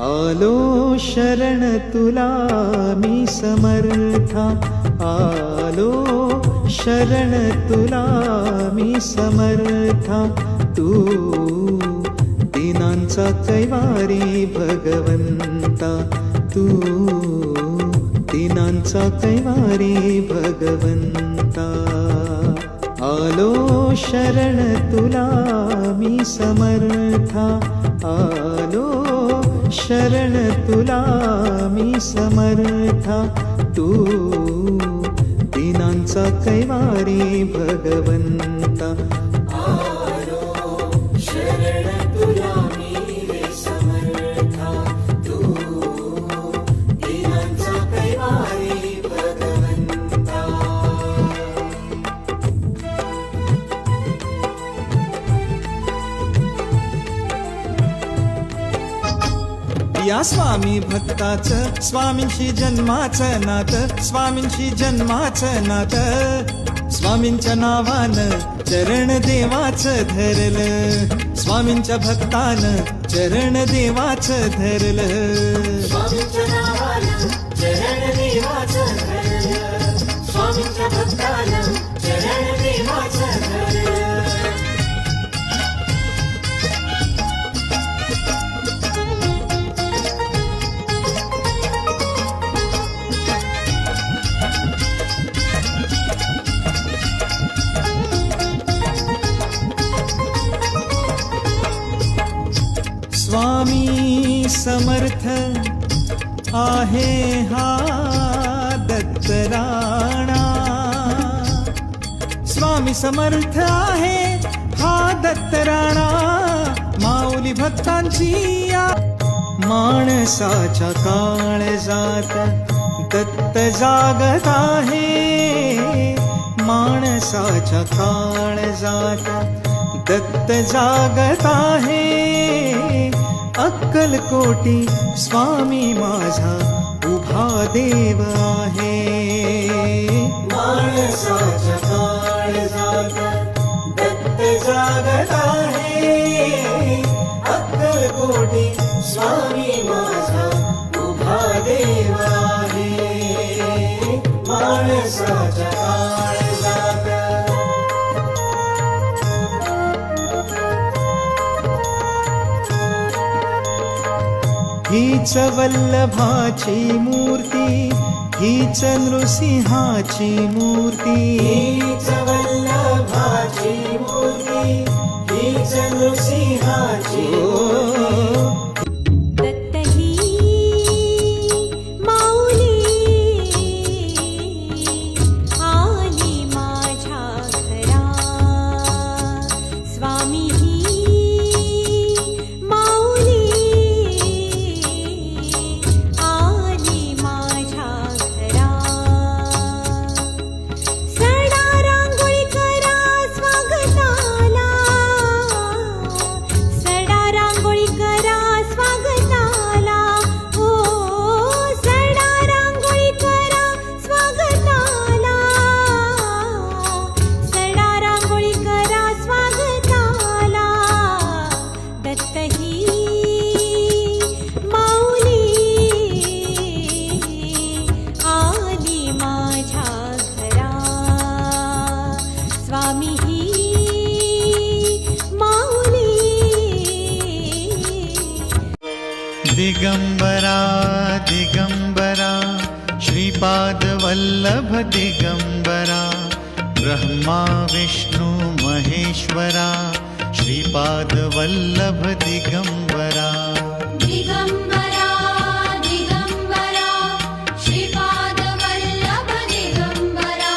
आलो शरण तुला मी समर्था, आलो शरण तुला मी समर्था. तू दीनांचा कैवारी भगवंता, तू दीनांचा कैवारी भगवंता. आलो शरण तुला मी समर्था, आलो शरण तुला मी समर्था. तू दीनांचा कैवारी भगवंता. आलो शरण तुला मी समर्था, तू दीनांचा कैवारी भगवंता. या स्वामी भक्ताचं स्वामींशी जन्माचं नातं, स्वामींशी जन्माचं नातं. स्वामींच्या नावानं चरण देवाचं धरलं, स्वामींच्या भक्तानं चरण देवाचं धरलं. स्वामींच्या नावानं चरण देवाचं धरलं, स्वामींच्या भक्तानं चरण देवाचं धरलं. स्वामी समर्थ आहे हा दत्तराणा, स्वामी समर्थ आहे हा दत्तराणा. माऊली भक्तांची या माणसाच्या काळजात दत्त जागत आहे, माणसाच्या काळजात दत्त जागत आहे. अक्कलकोटी स्वामी माझा उभा देव आहे, माणसाच्या काळजात दत्त जागत आहे. अक्कलकोटी स्वामी माझा उभा देव आहे, माणसाच्या काळजात. हीच वल्लभाची मूर्ती, हीच नृसिंहाची मूर्ती, हीच वल्लभाची मूर्ती, हीच नृसिंहाची मूर्ती. दिगंबरा दिगंबरा श्रीपाद वल्लभ दिगंबरा, ब्रह्मा विष्णु महेश्वरा श्रीपाद वल्लभ दिगंबरा. दिगंबरा दिगंबरा श्रीपाद वल्लभ दिगंबरा,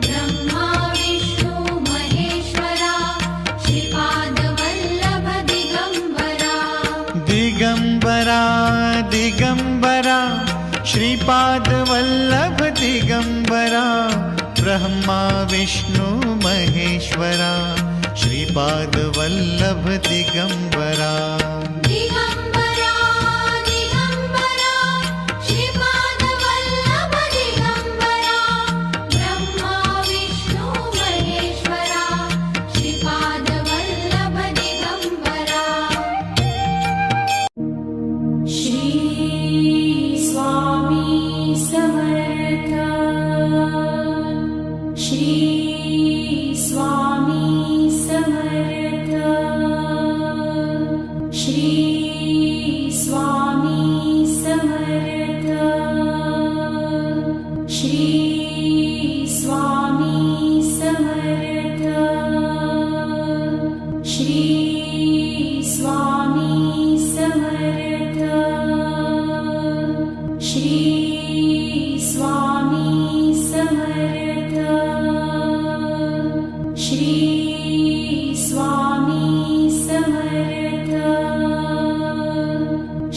ब्रह्मा विष्णु महेश्वरा श्रीपाद वल्लभ दिगंबरा. दिगंबरा दिगंबरा श्रीपाद वल्लभ दिगंबरा, ब्रह्मा विष्णु महेश्वरा श्रीपाद वल्लभ दिगंबरा. दिगंबरा दिगंबरा श्रीपाद वल्लभ दिगंबरा, ब्रह्मा विष्णु महेश्वरा श्रीपाद वल्लभ दिगंबरा. स्वामी समर्थ श्री स्वामी समर्थ श्री स्वामी समर्थ श्री स्वामी समर्थ श्री स्वामी समर्थ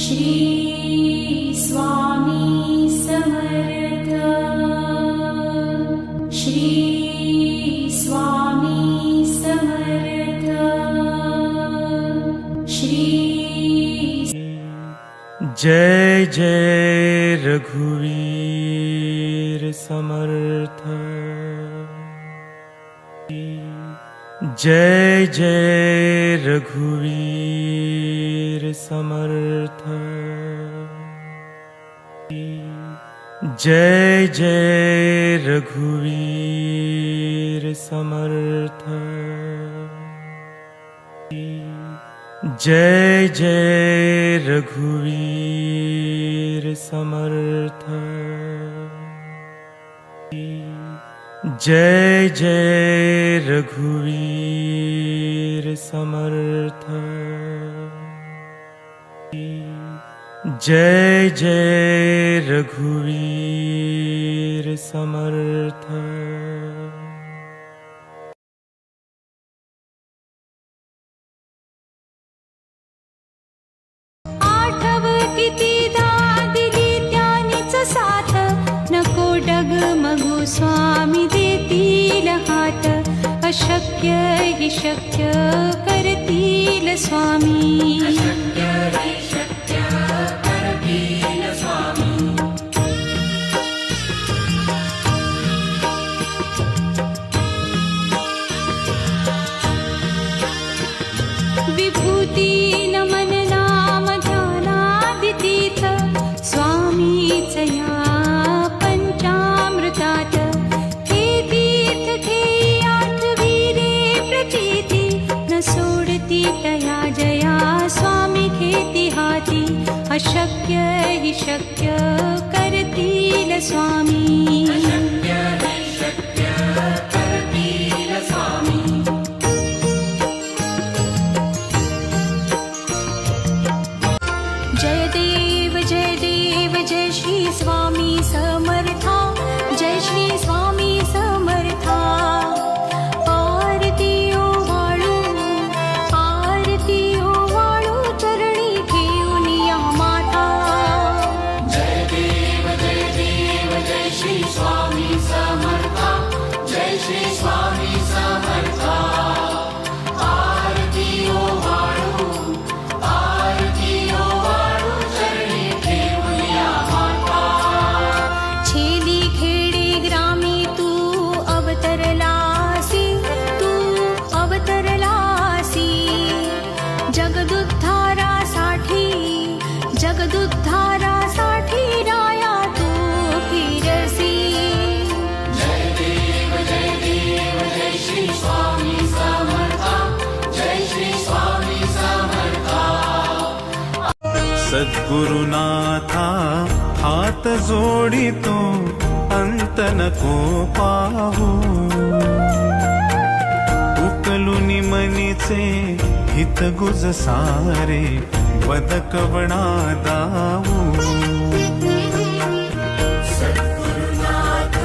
श्री स्वामी समर्थ श्री स्वामी समर्थ श्री जय जय रघुवीर समर्थ जय जय रघुवीर समर्थ जय जय रघुवीर समर्थ जय जय रघुवीर समर्थ जय जय रघुवीर समर्थ जय जय रघुवीर समर्थ आठव कितीदा दिली त्यानीच साथ नको डगमगू स्वामी देतील हात अशक्य हि शक्य करतील स्वामी विभूती नमन नाम ध्यानादितीर्थ स्वामीच या पंचामृतात हे तीर्थ घेई आठविले प्रचिती न सोडती तया जया स्वामी घेती हाती अशक्य हि शक्य करतील स्वामी जय देव जय श्री स्वामी समर्था जय श्री स्वामी समर्था आरती ओवाळू चरणी घेऊन या माता जय देव जय श्री स्वामी समर्था जय श्री स्वामी समर्था आरती ओवाळू चरणी घेऊन या माता छेली खेडे ग्रामी तू अवतरलासी जगदुद्धारासाठी राया तू फिरसी जय देव जय श्री स्वामी समर्था जय श्री स्वामी समर्था सद्गुरुनाथा हात जोडितो अंत नको पाहू उकलुनी मनीचे हित गुज सारे बदकवणा दाऊ सद्गुरुनाथ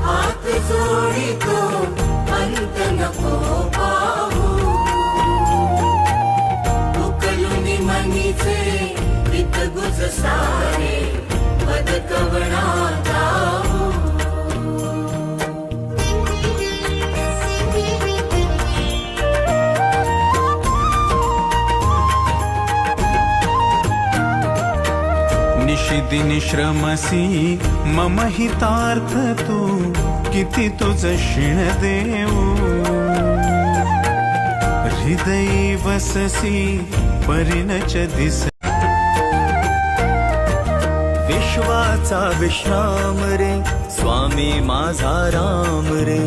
हात जोडितो अंत नको पाहू उकलुनी मनीचे हित गुज सारे बदकवणा दाऊ निशिदिनी श्रमसी मम हितार्थ तू किती तुझ शिण देऊ हृदयी वससी परिणच दिस विश्वाचा विश्राम रे स्वामी माझा राम रे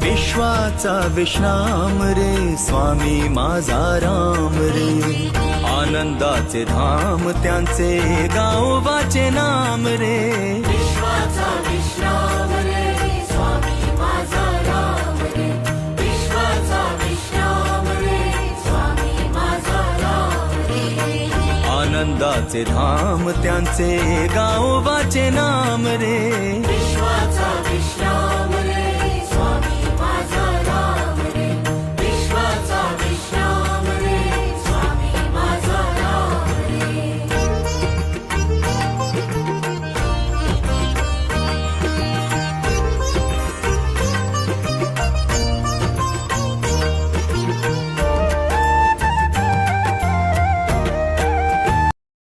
विश्वाचा विश्राम रे स्वामी माझा राम रे आनंदाचे धाम त्यांचे गावोबाचे नाम रे विश्वाचा विश्राम रे स्वामी माझा राम रे विश्वाचा विश्राम रे स्वामी माझा राम रे आनंदाचे धाम त्यांचे गावोबाचे नाम रे विश्वाचा विश्राम